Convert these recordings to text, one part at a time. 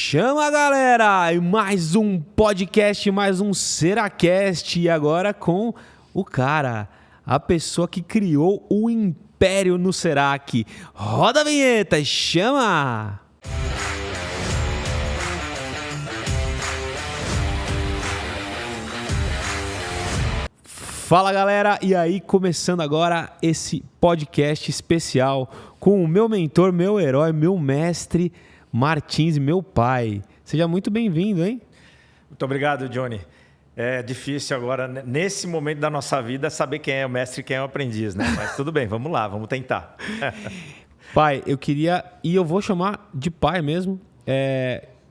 Chama, galera! E mais um podcast, mais um Seracast. E agora com o cara, a pessoa que criou o império no Serac. Roda a vinheta, chama! Fala, galera! E aí, começando agora esse podcast especial com o meu mentor, meu herói, meu mestre Martins, meu pai. Seja muito bem-vindo, hein? Muito obrigado, Johnny. É difícil agora, nesse momento da nossa vida, saber quem é o mestre e quem é o aprendiz, né? Mas tudo bem, vamos lá, vamos tentar. Pai, eu queria... E eu vou chamar de pai mesmo,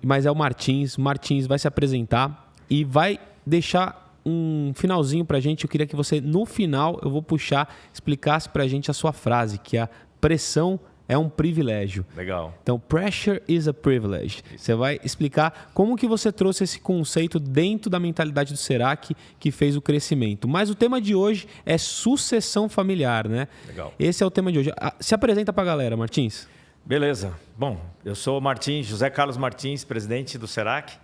mas é o Martins. Martins vai se apresentar e vai deixar um finalzinho pra gente. Eu queria que você, no final, eu vou puxar, explicasse pra gente a sua frase, que a pressão é um privilégio. Legal. Então, pressure is a privilege. Você vai explicar como que você trouxe esse conceito dentro da mentalidade do Serac que fez o crescimento. Mas o tema de hoje é sucessão familiar, né? Legal. Esse é o tema de hoje. Se apresenta pra galera, Martins. Beleza. Bom, eu sou o Martins, José Carlos Martins, presidente do Serac,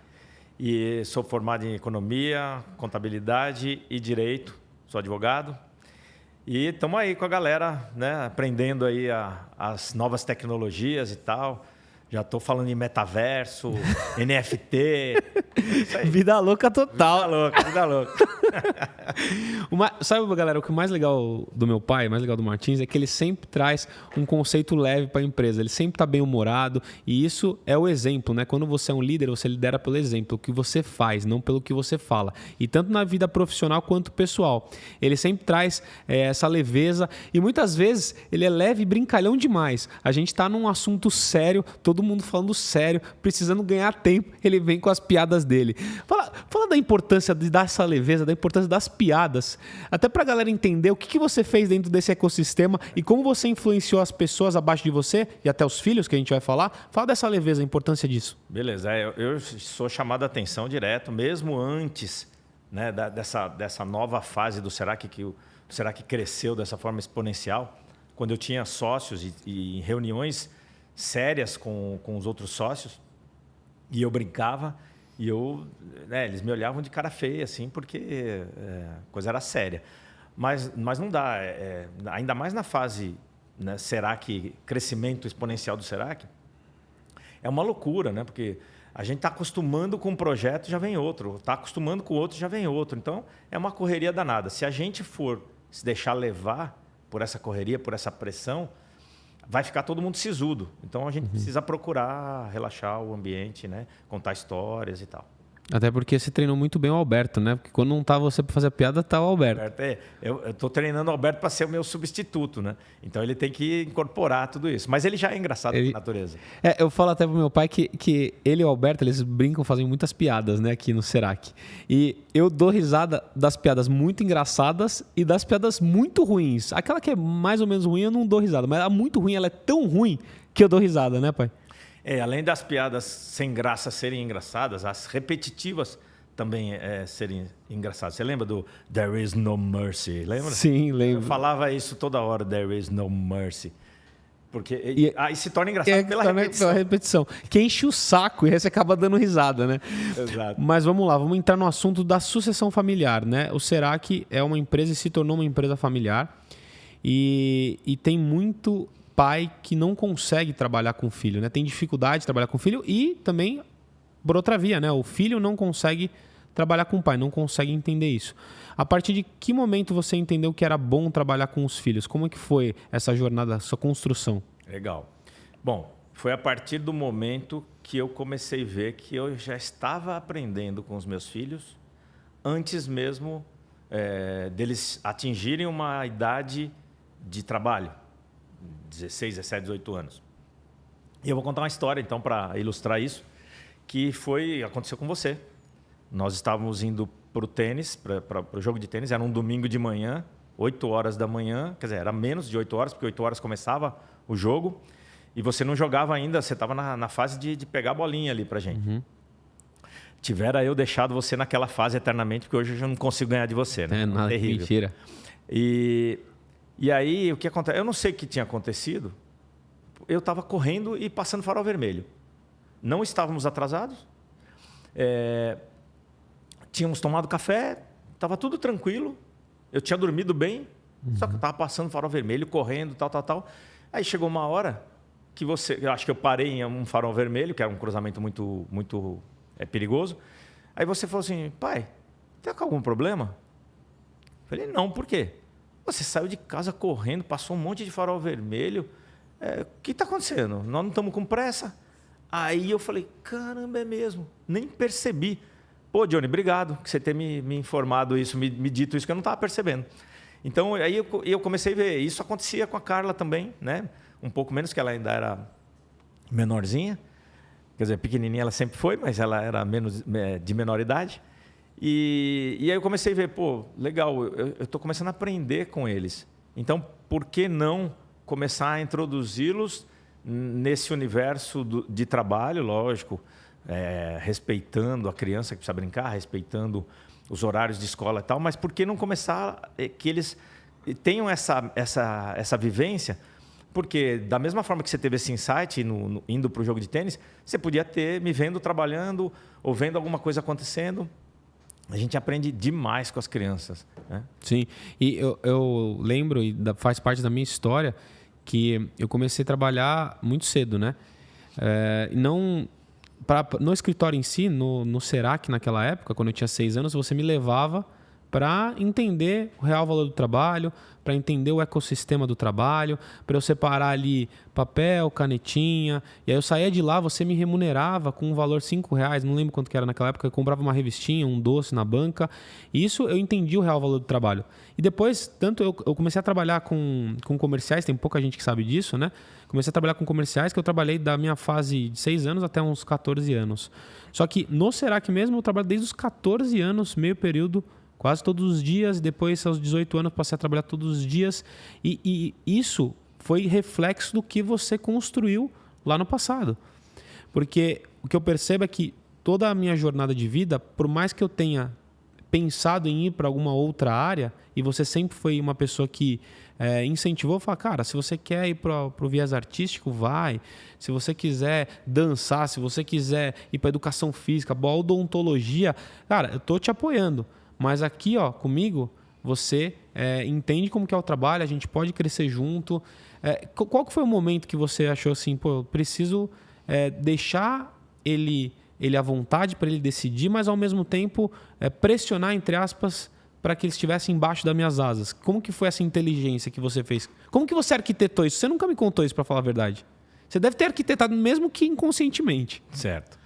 e sou formado em economia, contabilidade e direito. Sou advogado. E estamos aí com a galera, né, aprendendo aí as novas tecnologias e tal. Já estou falando em metaverso, NFT. Isso aí. Vida louca total. Vida louca. Sabe, galera, o que é mais legal do meu pai, mais legal do Martins, é que ele sempre traz um conceito leve para a empresa. Ele sempre está bem humorado e isso é o exemplo, né? Quando você é um líder, você lidera pelo exemplo, o que você faz, não pelo que você fala. E tanto na vida profissional quanto pessoal. Ele sempre traz essa leveza e muitas vezes ele é leve e brincalhão demais. A gente está num assunto sério, todo mundo falando sério, precisando ganhar tempo, ele vem com as piadas dele. Fala da importância de dar essa leveza, da importância das piadas, até pra galera entender o que você fez dentro desse ecossistema e como você influenciou as pessoas abaixo de você e até os filhos que a gente vai falar. Fala dessa leveza, a importância disso. Beleza, eu sou chamado a atenção direto, mesmo antes, né, dessa nova fase do Serac, que o Serac cresceu dessa forma exponencial, quando eu tinha sócios e reuniões sérias com os outros sócios, e eu brincava, e eles me olhavam de cara feia, assim, porque a coisa era séria. Mas não dá, ainda mais na fase, né, Serac, crescimento exponencial do Serac, é uma loucura, né? Porque a gente está acostumando com um projeto, já vem outro, está acostumando com outro, já vem outro. Então, é uma correria danada. Se a gente for se deixar levar por essa correria, por essa pressão, vai ficar todo mundo sisudo. Então, a gente precisa procurar relaxar o ambiente, né? Contar histórias e tal. Até porque você treinou muito bem o Alberto, né? Porque quando não tá você para fazer a piada, tá o Alberto. Eu estou treinando o Alberto para ser o meu substituto, né? Então, ele tem que incorporar tudo isso. Mas ele já é engraçado por natureza. Eu falo até pro meu pai que ele e o Alberto, eles brincam, fazem muitas piadas, né? Aqui no Serac. E eu dou risada das piadas muito engraçadas e das piadas muito ruins. Aquela que é mais ou menos ruim, eu não dou risada. Mas a muito ruim, ela é tão ruim que eu dou risada, né, pai? Além das piadas sem graça serem engraçadas, as repetitivas também serem engraçadas. Você lembra do There is no mercy? Lembra? Sim, lembro. Eu falava isso toda hora, There is no mercy. Porque aí se torna engraçado pela repetição. Que enche o saco e aí você acaba dando risada, né? Exato. Mas vamos lá, vamos entrar no assunto da sucessão familiar, né? O Serac é uma empresa e se tornou uma empresa familiar e tem muito pai que não consegue trabalhar com o filho, né? Tem dificuldade de trabalhar com o filho e também, por outra via, né? O filho não consegue trabalhar com o pai, não consegue entender isso. A partir de que momento você entendeu que era bom trabalhar com os filhos? Como é que foi essa jornada, essa construção? Legal. Bom, foi a partir do momento que eu comecei a ver que eu já estava aprendendo com os meus filhos antes mesmo deles atingirem uma idade de trabalho. 16, 17, 18 anos. E eu vou contar uma história, então, para ilustrar isso, que aconteceu com você. Nós estávamos indo para o tênis, para o jogo de tênis, era um domingo de manhã, 8 horas da manhã, quer dizer, era menos de 8 horas, porque 8 horas começava o jogo, e você não jogava ainda, você estava na fase de pegar a bolinha ali para a gente. Uhum. Tivera eu deixado você naquela fase eternamente, porque hoje eu já não consigo ganhar de você, né? Nada, terrível. Mentira. E aí, o que acontece? Eu não sei o que tinha acontecido. Eu estava correndo e passando farol vermelho. não estávamos atrasados, tínhamos tomado café, estava tudo tranquilo, eu tinha dormido bem, só que eu estava passando farol vermelho, correndo, tal. Aí chegou uma hora que eu acho que eu parei em um farol vermelho, que era um cruzamento muito perigoso. Aí você falou assim, pai, tem algum problema? Eu falei, não, por quê? Você saiu de casa correndo, passou um monte de farol vermelho. O que está acontecendo? Nós não estamos com pressa? Aí eu falei, caramba, é mesmo. Nem percebi. Pô, Johnny, obrigado por você ter me informado isso, me dito isso, que eu não estava percebendo. Então, aí eu comecei a ver. Isso acontecia com a Carla também, né? Um pouco menos, que ela ainda era menorzinha. Quer dizer, pequenininha ela sempre foi, mas ela era de menor idade. E aí eu comecei a ver, pô, legal, eu estou começando a aprender com eles. Então, por que não começar a introduzi-los nesse universo de trabalho, lógico, respeitando a criança que precisa brincar, respeitando os horários de escola e tal, mas por que não começar que eles tenham essa vivência? Porque da mesma forma que você teve esse insight indo para o jogo de tênis, você podia ter me vendo trabalhando ou vendo alguma coisa acontecendo. A gente aprende demais com as crianças, né? Sim, e eu lembro, e faz parte da minha história, que eu comecei a trabalhar muito cedo, né? No escritório em si, no Serac naquela época, quando eu tinha 6 anos, você me levava para entender o real valor do trabalho, para entender o ecossistema do trabalho, para eu separar ali papel, canetinha. E aí eu saía de lá, você me remunerava com um valor R$5, não lembro quanto que era naquela época, eu comprava uma revistinha, um doce na banca. E isso eu entendi o real valor do trabalho. E depois, tanto eu comecei a trabalhar com comerciais, tem pouca gente que sabe disso, né? Comecei a trabalhar com comerciais, que eu trabalhei da minha fase de 6 anos até uns 14 anos. Só que no Serac mesmo, eu trabalho desde os 14 anos, meio período, quase todos os dias. Depois, aos 18 anos, passei a trabalhar todos os dias. E isso foi reflexo do que você construiu lá no passado. Porque o que eu percebo é que toda a minha jornada de vida, por mais que eu tenha pensado em ir para alguma outra área, e você sempre foi uma pessoa que incentivou, falar, cara, se você quer ir para o viés artístico, vai. Se você quiser dançar, se você quiser ir para educação física, boa odontologia, cara, eu estou te apoiando. Mas aqui, ó, comigo, você entende como que é o trabalho, a gente pode crescer junto. Qual que foi o momento que você achou assim, pô, eu preciso deixar ele à vontade para ele decidir, mas ao mesmo tempo pressionar, entre aspas, para que ele estivesse embaixo das minhas asas? Como que foi essa inteligência que você fez? Como que você arquitetou isso? Você nunca me contou isso, para falar a verdade. Você deve ter arquitetado mesmo que inconscientemente. Certo.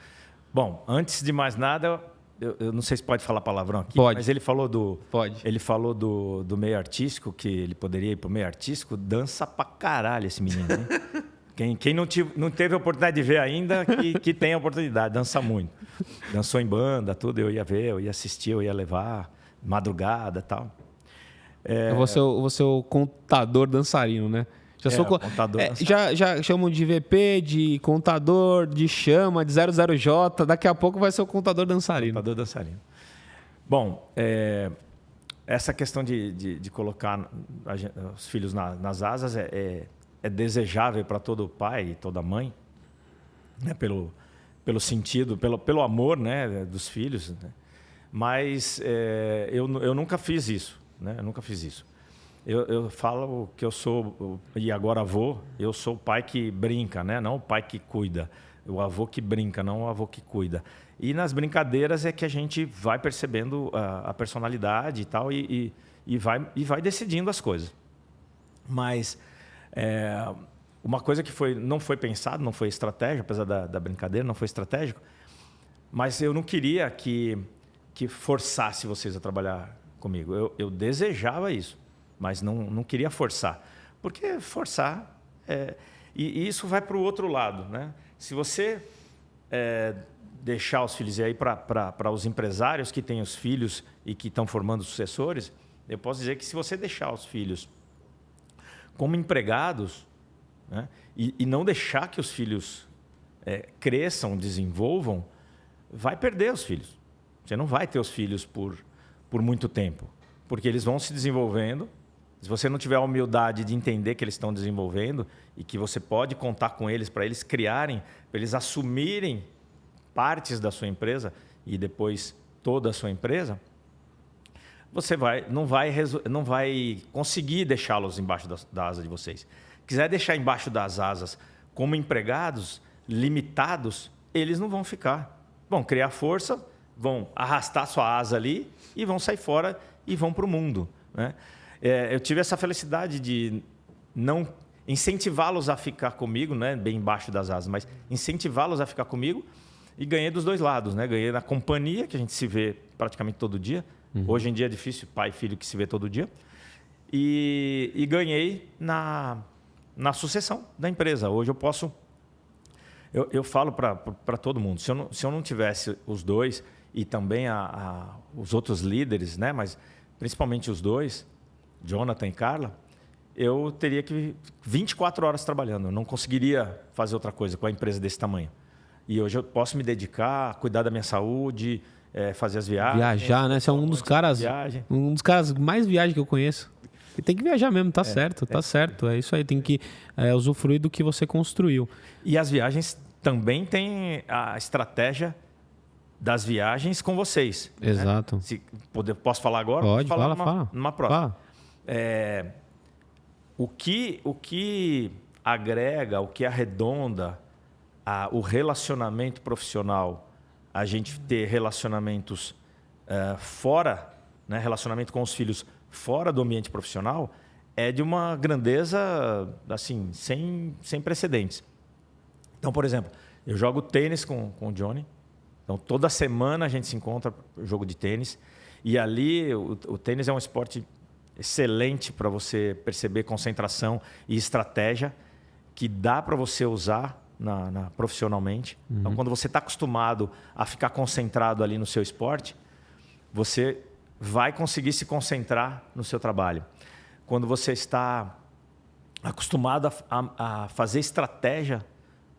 Bom, antes de mais nada, eu não sei se pode falar palavrão aqui, pode. Mas ele falou Pode. Ele falou do meio artístico, que ele poderia ir para o meio artístico. Dança pra caralho esse menino, hein? Quem não teve a oportunidade de ver ainda, que tem a oportunidade, dança muito. Dançou em banda, tudo, eu ia ver, eu ia assistir, eu ia levar, madrugada e tal. Eu vou ser o contador dançarino, né? Contador já chamam de VP, de contador, de chama, de 00J. Daqui a pouco vai ser o contador dançarino. Contador dançarino. Bom, essa questão de colocar os filhos nas asas é desejável para todo pai e toda mãe, né? Pelo sentido, pelo amor, né, dos filhos, né? Mas eu nunca fiz isso, né? Eu nunca fiz isso. Eu falo que eu sou, e agora avô, eu sou o pai que brinca, né? Não o pai que cuida. O avô que brinca, não o avô que cuida. E nas brincadeiras é que a gente vai percebendo a personalidade e tal, e vai decidindo as coisas. Mas uma coisa que não foi pensado, não foi estratégia, apesar da brincadeira, não foi estratégico, mas eu não queria que forçasse vocês a trabalhar comigo. Eu desejava isso, mas não queria forçar. Porque forçar... E isso vai para o outro lado, né? Se você deixar os filhos, e aí para os empresários que têm os filhos e que estão formando sucessores, eu posso dizer que se você deixar os filhos como empregados, né, e não deixar que os filhos cresçam, desenvolvam, vai perder os filhos. Você não vai ter os filhos por muito tempo, porque eles vão se desenvolvendo. Se você não tiver a humildade de entender que eles estão desenvolvendo e que você pode contar com eles para eles criarem, para eles assumirem partes da sua empresa e depois toda a sua empresa, você não vai conseguir deixá-los embaixo da asa de vocês. Quiser deixar embaixo das asas como empregados, limitados, eles não vão ficar. Vão criar força, vão arrastar sua asa ali e vão sair fora e vão para o mundo, né? Eu tive essa felicidade de não incentivá-los a ficar comigo, né, bem embaixo das asas, mas incentivá-los a ficar comigo e ganhei dos dois lados, né? Ganhei na companhia, que a gente se vê praticamente todo dia. Hoje em dia é difícil pai e filho que se vê todo dia. E ganhei na sucessão da empresa. Hoje eu posso... Eu falo para todo mundo, se eu não tivesse os dois e também os outros líderes, né? Mas principalmente os dois, Jonathan e Carla, eu teria que 24 horas trabalhando. Eu não conseguiria fazer outra coisa com a empresa desse tamanho. E hoje eu posso me dedicar, cuidar da minha saúde, fazer as viagens. Viajar, né? Você é um dos caras mais viagem que eu conheço. E tem que viajar mesmo, tá certo, tá certo. É isso aí, tem que usufruir do que você construiu. E as viagens também tem a estratégia das viagens com vocês. Exato. Né? Posso falar agora? Pode, fala. Numa próxima. Fala. O que agrega, o que arredonda o relacionamento profissional, a gente ter relacionamentos fora, né, relacionamento com os filhos fora do ambiente profissional, é de uma grandeza assim, sem precedentes. Então, por exemplo, eu jogo tênis com o Johnny. Então, toda semana a gente se encontra no jogo de tênis. E ali, o tênis é um esporte excelente para você perceber concentração e estratégia que dá para você usar profissionalmente. Então, quando você está acostumado a ficar concentrado ali no seu esporte, você vai conseguir se concentrar no seu trabalho. Quando você está acostumado a fazer estratégia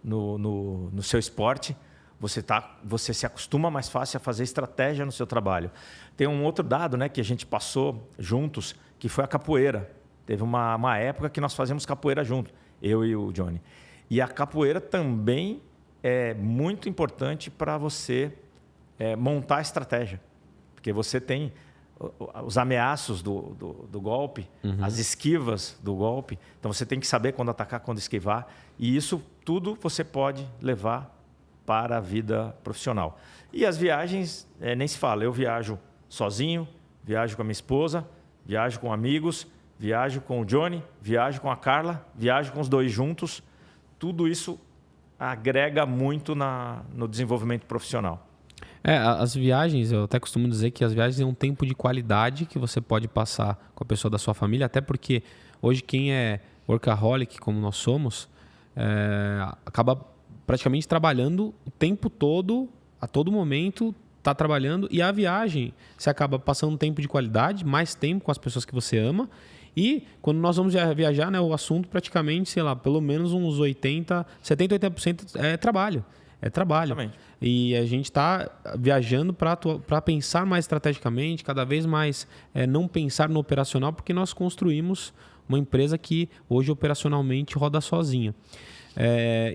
no seu esporte, você se acostuma mais fácil a fazer estratégia no seu trabalho. Tem um outro dado, né, que a gente passou juntos, que foi a capoeira. Teve uma época que nós fazíamos capoeira junto, eu e o Johnny. E a capoeira também é muito importante para você montar a estratégia. Porque você tem os ameaços do golpe, as esquivas do golpe. Então, você tem que saber quando atacar, quando esquivar. E isso tudo você pode levar para a vida profissional. E as viagens, nem se fala. Eu viajo sozinho, viajo com a minha esposa, viajo com amigos, viajo com o Johnny, viajo com a Carla, viajo com os dois juntos. Tudo isso agrega muito no desenvolvimento profissional. As viagens, eu até costumo dizer que as viagens é um tempo de qualidade que você pode passar com a pessoa da sua família, até porque hoje quem é workaholic, como nós somos, acaba praticamente trabalhando o tempo todo, a todo momento, está trabalhando. E a viagem, você acaba passando um tempo de qualidade, mais tempo com as pessoas que você ama. E quando nós vamos viajar, né, o assunto praticamente, sei lá, pelo menos uns 70%, 80% é trabalho. É trabalho. Exatamente. E a gente está viajando para pensar mais estrategicamente, cada vez mais não pensar no operacional, porque nós construímos uma empresa que hoje operacionalmente roda sozinha.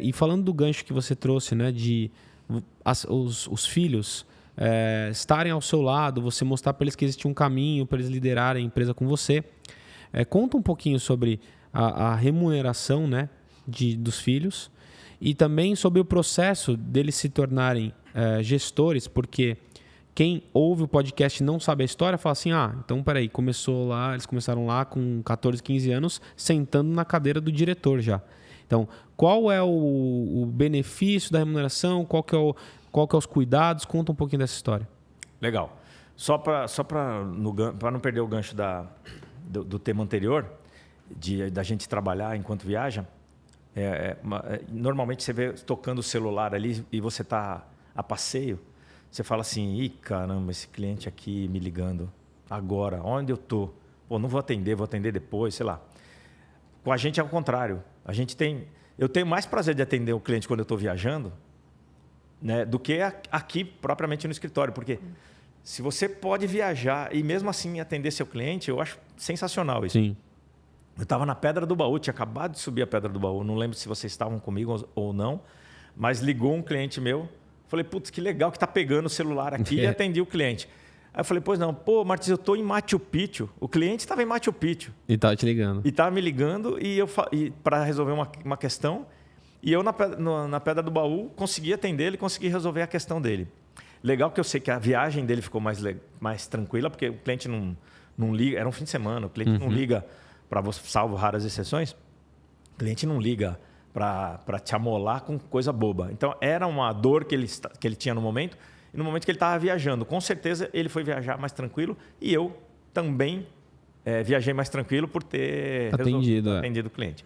E falando do gancho que você trouxe, né, de os filhos estarem ao seu lado, você mostrar para eles que existe um caminho para eles liderarem a empresa com você. Conta um pouquinho sobre a remuneração, né, dos filhos e também sobre o processo deles se tornarem gestores, porque quem ouve o podcast e não sabe a história fala assim, então peraí, eles começaram lá com 14, 15 anos sentando na cadeira do diretor já. Então, qual é o benefício da remuneração, qual que é os cuidados? Conta um pouquinho dessa história. Legal. Só para não perder o gancho do tema anterior, da gente trabalhar enquanto viaja, normalmente você vê tocando o celular ali e você está a passeio, você fala assim, caramba, esse cliente aqui me ligando agora, onde eu estou? Não vou atender depois, sei lá. Com a gente é o contrário. Eu tenho mais prazer de atender o cliente quando eu estou viajando, né, do que aqui propriamente no escritório, porque se você pode viajar e mesmo assim atender seu cliente, eu acho sensacional isso. Sim. Eu estava na Pedra do Baú, tinha acabado de subir a Pedra do Baú, não lembro se vocês estavam comigo ou não, mas ligou um cliente meu, Falei, putz, que legal que tá pegando o celular aqui e atendi o cliente. Aí eu falei, pois não, pô, Martins, eu tô em Machu Picchu. O cliente estava em Machu Picchu. E tava te ligando. E tava me ligando e para resolver uma questão. E eu, na Pedra do Baú, consegui atender ele, consegui resolver a questão dele. Legal que eu sei que a viagem dele ficou mais tranquila, porque o cliente não liga. Era um fim de semana, o cliente não liga, salvo raras exceções, o cliente não liga para te amolar com coisa boba. Então, era uma dor que ele tinha no momento, e no momento que ele estava viajando. Com certeza, ele foi viajar mais tranquilo, e eu também viajei mais tranquilo por ter atendido o cliente.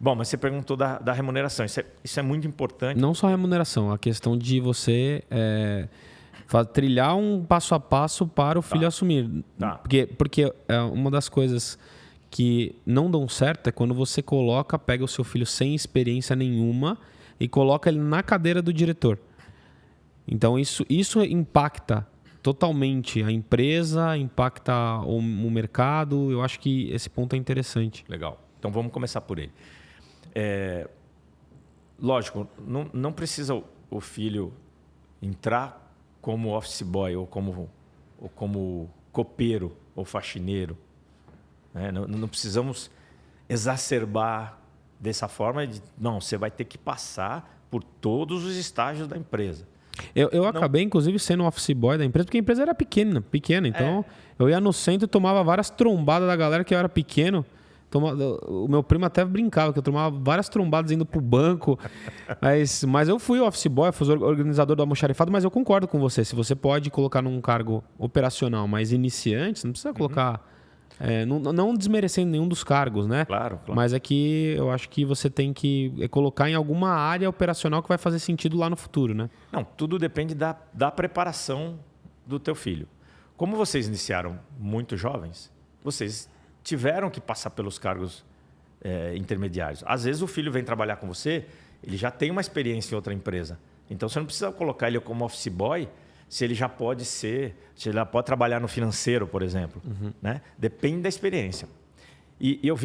Bom, mas você perguntou da remuneração. Isso é muito importante. Não só a remuneração, a questão de você trilhar um passo a passo para o filho assumir. Tá. Porque uma das coisas que não dão certo é quando você pega o seu filho sem experiência nenhuma e coloca ele na cadeira do diretor. Então isso impacta totalmente a empresa, impacta o mercado. Eu acho que esse ponto é interessante. Legal. Então vamos começar por ele. Lógico, não precisa o filho entrar como office boy ou como copeiro ou faxineiro. Não precisamos exacerbar dessa forma. Não, você vai ter que passar por todos os estágios da empresa. Eu acabei, inclusive, sendo office boy da empresa, porque a empresa era pequena. Então, eu ia no centro e tomava várias trombadas da galera que eu era pequeno. O meu primo até brincava que eu tomava várias trombadas indo pro banco. Mas eu fui office boy, fui organizador do almoxarifado, mas eu concordo com você. Se você pode colocar num cargo operacional, mas iniciante, você não precisa colocar... não desmerecendo nenhum dos cargos, né? Claro. Mas é que eu acho que você tem que colocar em alguma área operacional que vai fazer sentido lá no futuro, né? Não, tudo depende da preparação do teu filho. Como vocês iniciaram muito jovens, vocês tiveram que passar pelos cargos intermediários. Às vezes o filho vem trabalhar com você, ele já tem uma experiência em outra empresa. Então você não precisa colocar ele como office boy se ele já pode se ele já pode trabalhar no financeiro, por exemplo. Né? Depende da experiência. E eu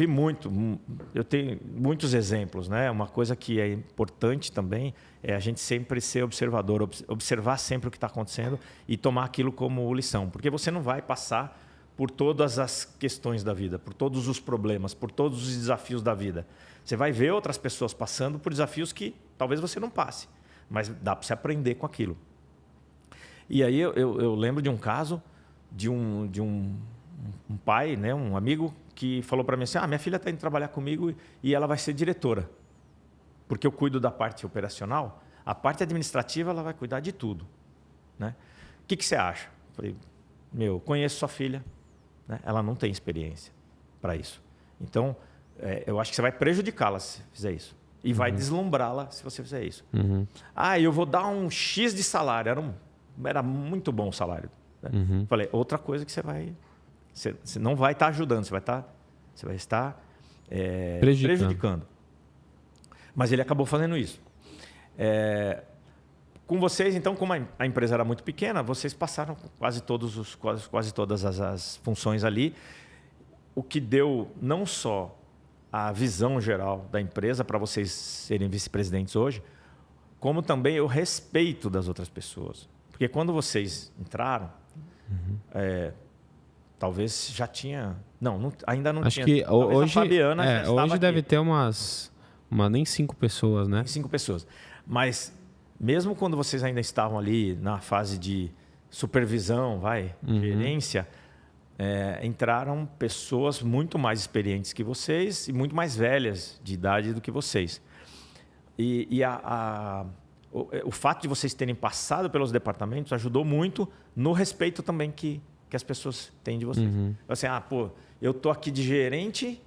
eu tenho muitos exemplos. Né? Uma coisa que é importante também é a gente sempre ser observador, observar sempre o que está acontecendo e tomar aquilo como lição. Porque você não vai passar por todas as questões da vida, por todos os problemas, por todos os desafios da vida. Você vai ver outras pessoas passando por desafios que talvez você não passe, mas dá para você aprender com aquilo. E aí eu lembro de um caso de um pai, né, um amigo, que falou para mim assim, minha filha está indo trabalhar comigo e ela vai ser diretora, porque eu cuido da parte operacional, a parte administrativa ela vai cuidar de tudo. Né? O que você acha? Eu falei, conheço sua filha, né? Ela não tem experiência para isso. Então, eu acho que você vai prejudicá-la se fizer isso. E vai deslumbrá-la se você fizer isso. Eu vou dar um X de salário. Era muito bom o salário. Né? Falei, outra coisa que você não vai estar ajudando, você vai estar prejudicando. Mas ele acabou fazendo isso. Com vocês, então, como a empresa era muito pequena, vocês passaram quase todas as funções ali, o que deu não só a visão geral da empresa para vocês serem vice-presidentes hoje, como também o respeito das outras pessoas. Porque quando vocês entraram, talvez já tinha... ainda não Acho tinha. que hoje, a Fabiana já estava hoje deve aqui. ter nem 5 pessoas, né? 5 pessoas. Mas mesmo quando vocês ainda estavam ali na fase de supervisão, gerência, entraram pessoas muito mais experientes que vocês e muito mais velhas de idade do que vocês. E o fato de vocês terem passado pelos departamentos ajudou muito no respeito também que as pessoas têm de vocês. Assim, eu estou aqui de gerente,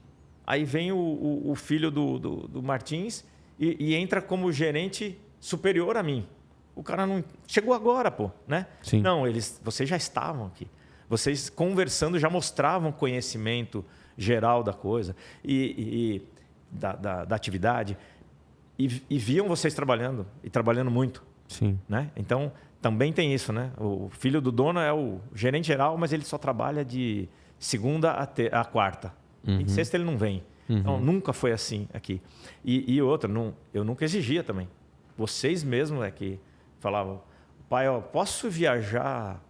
aí vem o filho do Martins e entra como gerente superior a mim. O cara não chegou agora, né? Sim. Não, vocês já estavam aqui. Vocês conversando já mostravam conhecimento geral da coisa e da atividade e viam vocês trabalhando e trabalhando muito. Sim. Né? Então também tem isso, né? O filho do dono é o gerente geral, mas ele só trabalha de segunda a quarta. E de sexta ele não vem. Então nunca foi assim aqui. E outra, eu nunca exigia também. Vocês mesmos que Falava, pai, ó, posso viajar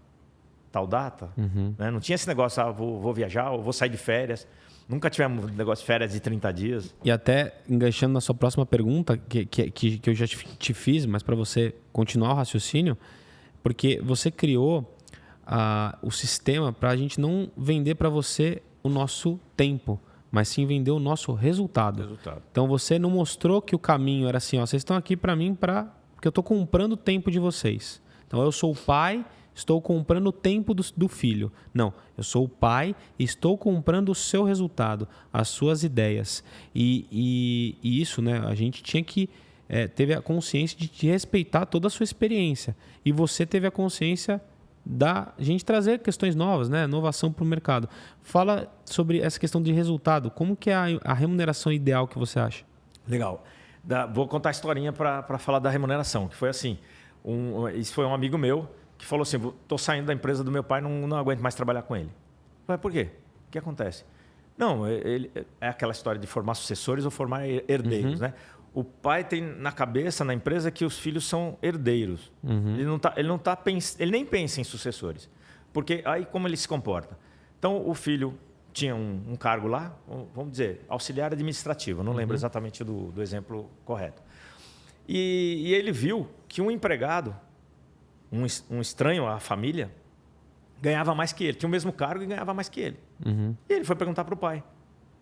tal data? Né? Não tinha esse negócio, vou viajar ou vou sair de férias. Nunca tivemos negócio de férias de 30 dias. E até enganchando na sua próxima pergunta, que eu já te fiz, mas para você continuar o raciocínio, porque você criou o sistema para a gente não vender para você o nosso tempo, mas sim vender o nosso resultado. Então você não mostrou que o caminho era assim, ó, vocês estão aqui para mim porque eu estou comprando o tempo de vocês. Então eu sou o pai, estou comprando o tempo do filho. Não, eu sou o pai e estou comprando o seu resultado, as suas ideias. E isso, né, a gente tinha que teve a consciência de respeitar toda a sua experiência. E você teve a consciência da gente trazer questões novas, né? Inovação para o mercado. Fala sobre essa questão de resultado. Como que é a remuneração ideal que você acha? Legal. Vou contar a historinha para falar da remuneração, que foi assim. Isso foi um amigo meu que falou assim, estou saindo da empresa do meu pai, não aguento mais trabalhar com ele. Mas por quê? O que acontece? Não, é aquela história de formar sucessores ou formar herdeiros, né? O pai tem na cabeça, na empresa, que os filhos são herdeiros. Ele nem pensa em sucessores. Porque aí como ele se comporta? Então, o filho tinha um cargo lá, vamos dizer, auxiliar administrativo, não lembro exatamente do exemplo correto. E ele viu que um empregado, um estranho à família, ganhava mais que ele, tinha o mesmo cargo e ganhava mais que ele. E ele foi perguntar para o pai.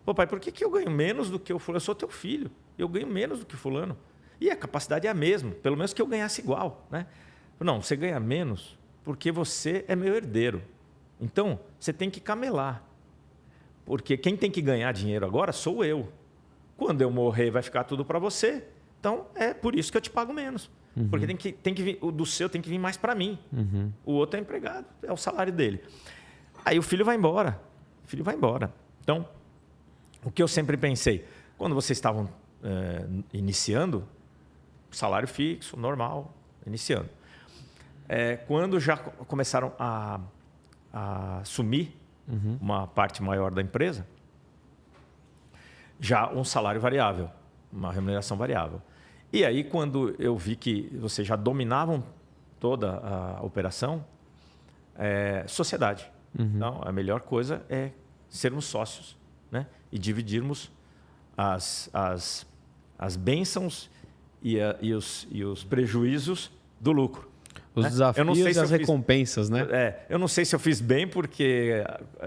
Pô, pai, por que eu ganho menos do que o fulano? Eu sou teu filho, eu ganho menos do que o fulano. E a capacidade é a mesma, pelo menos que eu ganhasse igual, né? Não, você ganha menos porque você é meu herdeiro. Então, você tem que camelar. Porque quem tem que ganhar dinheiro agora sou eu. Quando eu morrer, vai ficar tudo para você. Então, é por isso que eu te pago menos. Porque tem que vir, o do seu tem que vir mais para mim. O outro é empregado, é o salário dele. Aí o filho vai embora. Então, o que eu sempre pensei, quando vocês estavam iniciando, salário fixo, normal, iniciando. Quando já começaram a assumir uma parte maior da empresa, já um salário variável, uma remuneração variável. E aí, quando eu vi que vocês já dominavam toda a operação, sociedade. Então, a melhor coisa é sermos sócios, né? E dividirmos as bênçãos e os prejuízos do lucro. Os desafios e as recompensas, né? Eu não sei se eu fiz bem, porque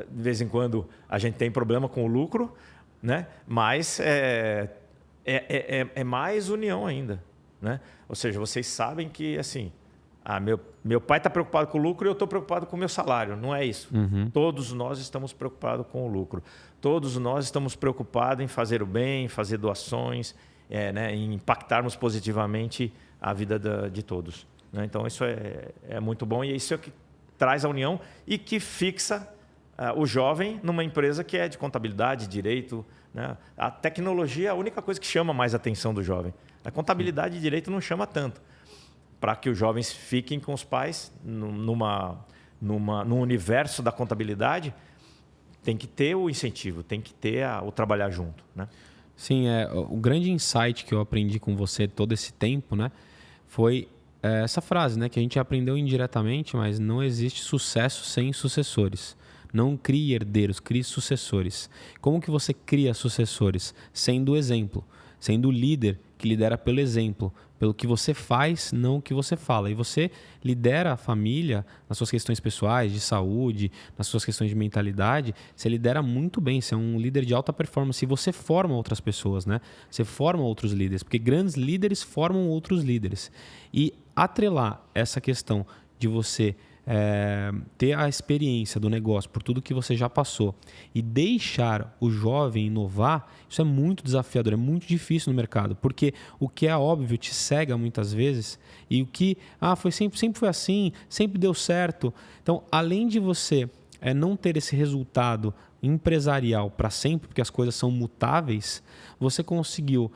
de vez em quando a gente tem problema com o lucro, né? Mas é mais união ainda, né? Ou seja, vocês sabem que assim, meu pai está preocupado com o lucro e eu estou preocupado com o meu salário. Não é isso. Todos nós estamos preocupados com o lucro. Todos nós estamos preocupados em fazer o bem, em fazer doações, né? Em impactarmos positivamente a vida de todos. Né? Então, isso é muito bom e isso é o que traz a união e que fixa o jovem numa empresa que é de contabilidade, direito. Né? A tecnologia é a única coisa que chama mais a atenção do jovem. A contabilidade e direito não chama tanto. Para que os jovens fiquem com os pais num universo da contabilidade, tem que ter o incentivo, tem que ter o trabalhar junto. Né? Sim, o grande insight que eu aprendi com você todo esse tempo, né, foi essa frase, né, que a gente aprendeu indiretamente, mas não existe sucesso sem sucessores. Não crie herdeiros, crie sucessores. Como que você cria sucessores? Sendo o exemplo, sendo o líder que lidera pelo exemplo, pelo que você faz, não o que você fala. E você lidera a família nas suas questões pessoais, de saúde, nas suas questões de mentalidade, você lidera muito bem, você é um líder de alta performance e você forma outras pessoas, né? Você forma outros líderes, porque grandes líderes formam outros líderes. E atrelar essa questão de você ter a experiência do negócio por tudo que você já passou e deixar o jovem inovar, isso é muito desafiador, é muito difícil no mercado, porque o que é óbvio te cega muitas vezes e o que sempre foi assim, sempre deu certo. Então, além de você não ter esse resultado empresarial para sempre, porque as coisas são mutáveis, você conseguiu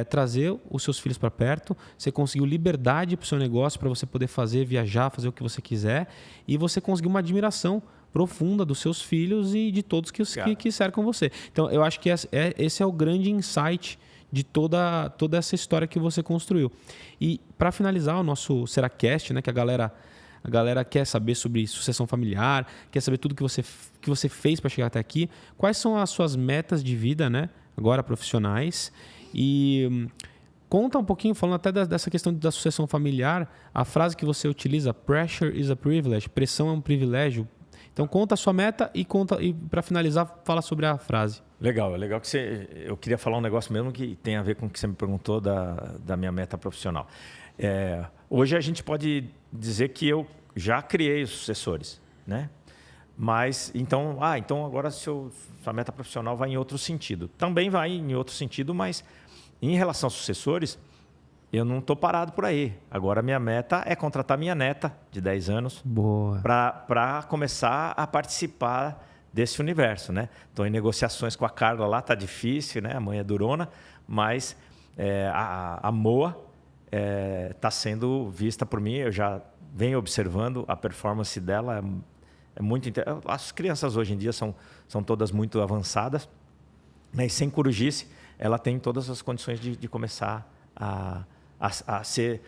trazer os seus filhos para perto, você conseguiu liberdade para o seu negócio, para você poder viajar, fazer o que você quiser, e você conseguiu uma admiração profunda dos seus filhos e de todos que cercam você. Então, eu acho que esse é o grande insight de toda essa história que você construiu. E para finalizar o nosso Seracast, né, que a galera quer saber sobre sucessão familiar, quer saber tudo que você fez para chegar até aqui. Quais são as suas metas de vida, né, agora profissionais? E conta um pouquinho, falando até dessa questão da sucessão familiar, a frase que você utiliza, pressure is a privilege, pressão é um privilégio. Então conta a sua meta e para finalizar, fala sobre a frase. Legal que eu queria falar um negócio mesmo que tem a ver com o que você me perguntou da minha meta profissional. Hoje a gente pode dizer que eu já criei os sucessores, né? Mas então agora sua meta profissional vai em outro sentido. Também vai em outro sentido, mas em relação aos sucessores, eu não estou parado por aí. Agora minha meta é contratar minha neta de 10 anos para começar a participar desse universo, né? Estou em negociações com a Carla lá, tá difícil, né? A mãe é durona, mas a Moa está sendo vista por mim. Eu já venho observando a performance dela, é muito interessante. As crianças hoje em dia são todas muito avançadas, né? E sem corujice, ela tem todas as condições de começar a ser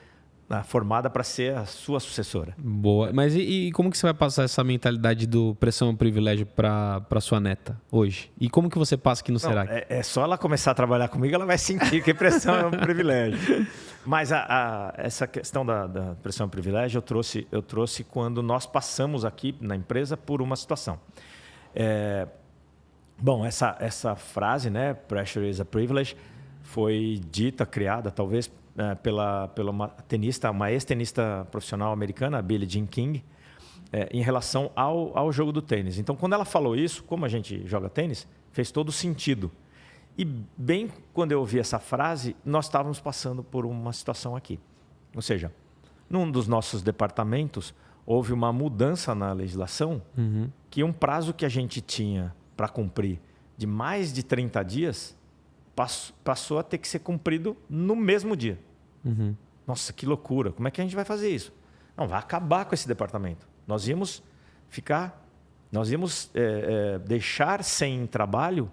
formada para ser a sua sucessora. Boa. Mas e como que você vai passar essa mentalidade do pressão é um privilégio para sua neta hoje? E como que você passa aqui no Serac? É só ela começar a trabalhar comigo, ela vai sentir que pressão é um privilégio. Mas essa questão da pressão é um privilégio eu trouxe quando nós passamos aqui na empresa por uma situação. Bom, essa frase, né, pressure is a privilege, foi dita, criada, talvez, pela uma ex-tenista profissional americana, a Billie Jean King, em relação ao jogo do tênis. Então, quando ela falou isso, como a gente joga tênis, fez todo sentido. E bem quando eu ouvi essa frase, nós estávamos passando por uma situação aqui. Ou seja, num dos nossos departamentos, houve uma mudança na legislação, que um prazo que a gente tinha para cumprir de mais de 30 dias passou a ter que ser cumprido no mesmo dia. Nossa, que loucura. Como é que a gente vai fazer isso? Não, vai acabar com esse departamento. Nós íamos deixar sem trabalho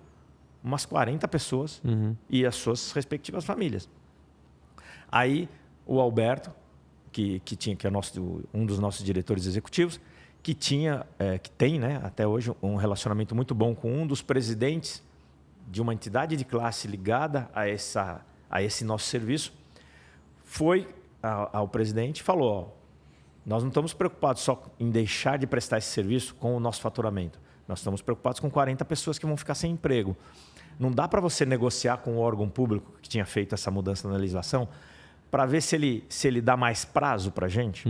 umas 40 pessoas e as suas respectivas famílias. Aí o Alberto, que é um dos nossos diretores executivos, que tem, né, até hoje um relacionamento muito bom com um dos presidentes de uma entidade de classe ligada a esse nosso serviço, foi ao presidente e falou: nós não estamos preocupados só em deixar de prestar esse serviço com o nosso faturamento. Nós estamos preocupados com 40 pessoas que vão ficar sem emprego. Não dá para você negociar com o órgão público que tinha feito essa mudança na legislação para ver se ele dá mais prazo para a gente?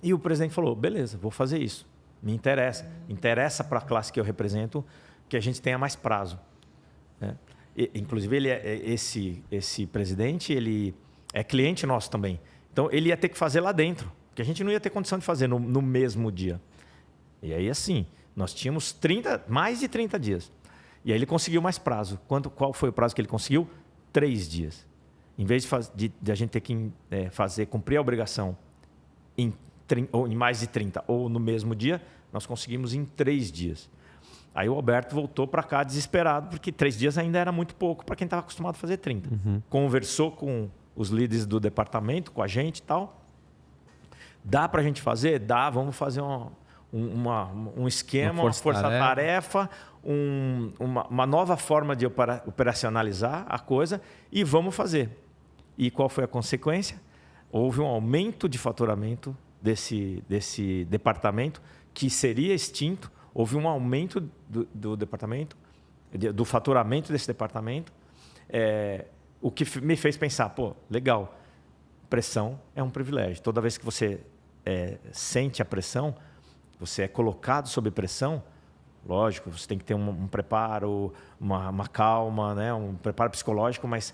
E o presidente falou: beleza, vou fazer isso. Me interessa. Interessa para a classe que eu represento que a gente tenha mais prazo. Né? Inclusive, esse presidente, ele é cliente nosso também. Então, ele ia ter que fazer lá dentro, porque a gente não ia ter condição de fazer no mesmo dia. E aí, assim, nós tínhamos mais de 30 dias. E aí ele conseguiu mais prazo. Qual foi o prazo que ele conseguiu? 3 dias. Em vez de a gente ter que cumprir a obrigação em mais de 30 ou no mesmo dia, nós conseguimos em 3 dias. Aí o Alberto voltou para cá desesperado, porque 3 dias ainda era muito pouco para quem estava acostumado a fazer 30. Conversou com os líderes do departamento, com a gente e tal. Dá para a gente fazer? Dá, vamos fazer um esquema, uma força-tarefa, uma nova forma de operacionalizar a coisa e vamos fazer. E qual foi a consequência? Houve um aumento de faturamento desse departamento que seria extinto. Houve um aumento do departamento, do faturamento desse departamento, o que me fez pensar, pô, legal, pressão é um privilégio. Toda vez que você sente a pressão, você é colocado sob pressão, lógico, você tem que ter um preparo, uma calma, né? Um preparo psicológico, mas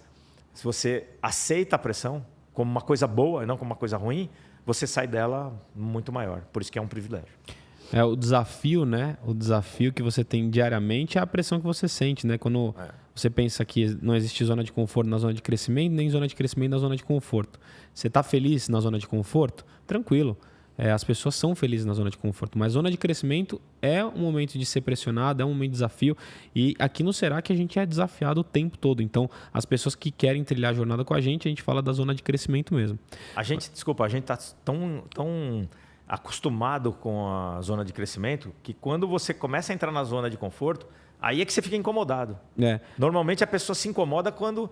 se você aceita a pressão como uma coisa boa e não como uma coisa ruim, você sai dela muito maior. Por isso que é um privilégio. O desafio, né? O desafio que você tem diariamente é a pressão que você sente, né? Quando você pensa que não existe zona de conforto na zona de crescimento, nem zona de crescimento na zona de conforto. Você está feliz na zona de conforto? Tranquilo. as pessoas são felizes na zona de conforto, mas zona de crescimento é um momento de ser pressionado, é um momento de desafio, e aqui no Serac a gente é desafiado o tempo todo. Então, as pessoas que querem trilhar a jornada com a gente fala da zona de crescimento mesmo. A gente está tão acostumado com a zona de crescimento que quando você começa a entrar na zona de conforto, aí é que você fica incomodado. Normalmente a pessoa se incomoda quando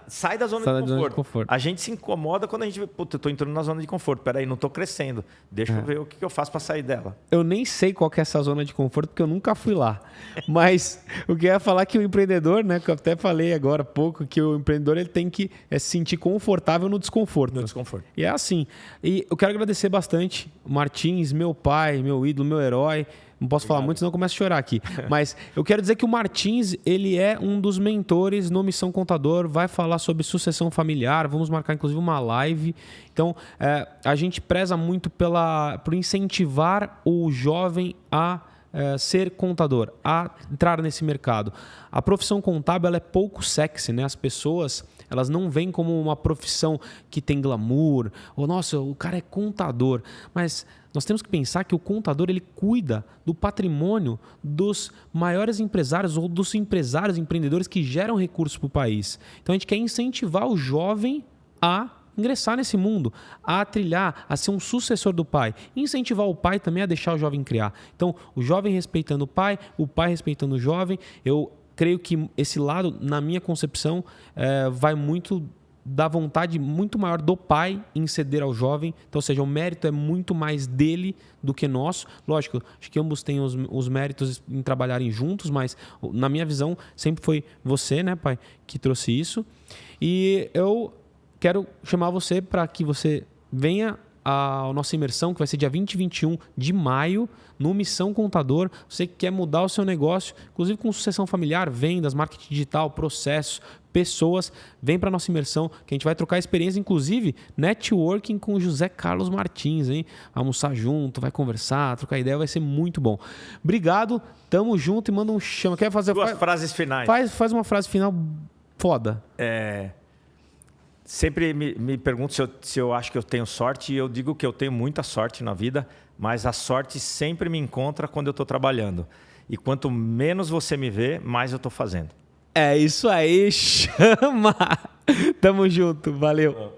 sai da zona de conforto. A gente se incomoda quando a gente vê, puta, eu estou entrando na zona de conforto, peraí, não estou crescendo. Deixa eu ver o que eu faço para sair dela. Eu nem sei qual que é essa zona de conforto, porque eu nunca fui lá. Mas o que eu ia falar é que o empreendedor, né, que eu até falei agora há pouco, que o empreendedor ele tem que se sentir confortável no desconforto. No desconforto. E é assim. E eu quero agradecer bastante Martins, meu pai, meu ídolo, meu herói. Não posso falar muito, senão eu começo a chorar aqui. Mas eu quero dizer que o Martins, ele é um dos mentores no Missão Contador, vai falar sobre sucessão familiar, vamos marcar inclusive uma live. Então, a gente preza muito por incentivar o jovem a ser contador, a entrar nesse mercado. A profissão contábil ela é pouco sexy, né? As pessoas elas não veem como uma profissão que tem glamour, ou nossa, o cara é contador. Mas nós temos que pensar que o contador ele cuida do patrimônio dos maiores empresários ou dos empresários, empreendedores que geram recursos para o país. Então a gente quer incentivar o jovem a ingressar nesse mundo, a trilhar, a ser um sucessor do pai. Incentivar o pai também a deixar o jovem criar. Então, o jovem respeitando o pai respeitando o jovem. Eu creio que esse lado, na minha concepção, vai muito da vontade muito maior do pai em ceder ao jovem. Então, ou seja, o mérito é muito mais dele do que nosso. Lógico, acho que ambos têm os méritos em trabalharem juntos, mas na minha visão sempre foi você, né, pai, que trouxe isso. E eu quero chamar você para que você venha à nossa imersão, que vai ser dia 20 e 21 de maio, no Missão Contador. Você que quer mudar o seu negócio, inclusive com sucessão familiar, vendas, marketing digital, processos, pessoas, vem para a nossa imersão, que a gente vai trocar experiência, inclusive networking com o José Carlos Martins, hein? Almoçar junto, vai conversar, trocar ideia, vai ser muito bom. Obrigado, tamo junto e manda um chama. Quer fazer duas frases finais? Faz uma frase final foda. Sempre me pergunto se eu acho que eu tenho sorte, e eu digo que eu tenho muita sorte na vida, mas a sorte sempre me encontra quando eu estou trabalhando. E quanto menos você me vê, mais eu estou fazendo. É isso aí, chama! Tamo junto, valeu!